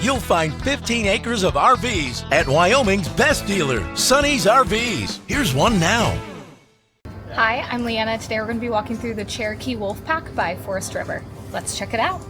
you'll find 15 acres of RVs at Wyoming's best dealer, Sonny's RVs. Here's one now. Hi, I'm Leanna. Today we're going to be walking through the Cherokee Wolf Pack by Forest River. Let's check it out.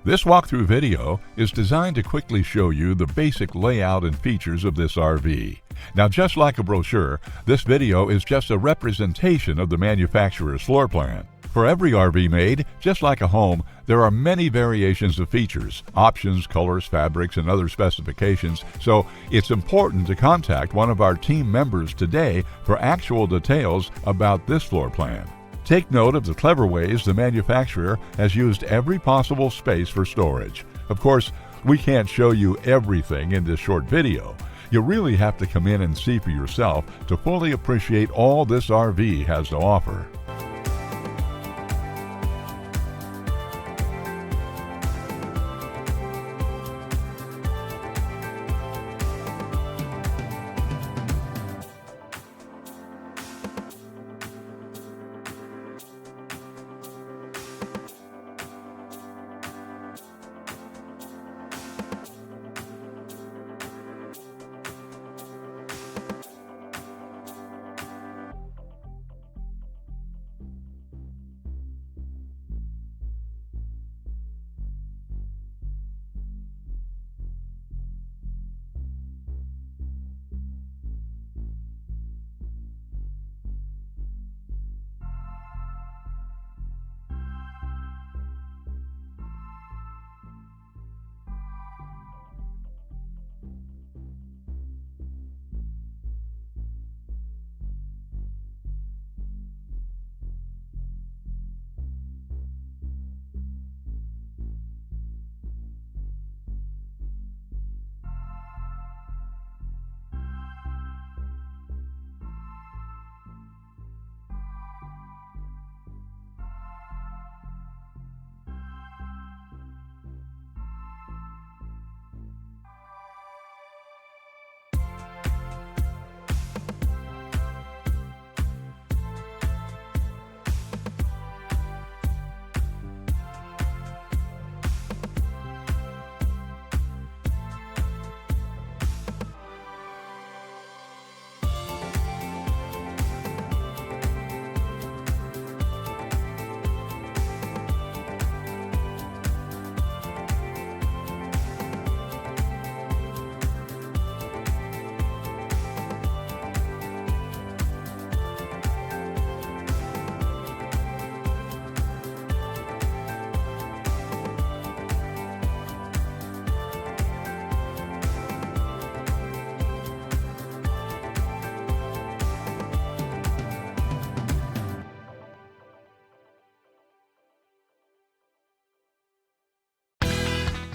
This walkthrough video is designed to quickly show you the basic layout and features of this RV. Now, just like a brochure, this video is just a representation of the manufacturer's floor plan. For every RV made, just like a home, there are many variations of features, options, colors, fabrics, and other specifications, so it's important to contact one of our team members today for actual details about this floor plan. Take note of the clever ways the manufacturer has used every possible space for storage. Of course, we can't show you everything in this short video. You really have to come in and see for yourself to fully appreciate all this RV has to offer.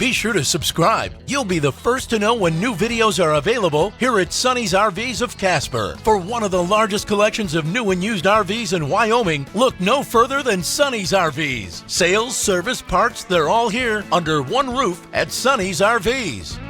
Be sure to subscribe. You'll be the first to know when new videos are available here at Sonny's RVs of Casper. For one of the largest collections of new and used RVs in Wyoming, look no further than Sonny's RVs. Sales, service, parts, they're all here under one roof at Sonny's RVs.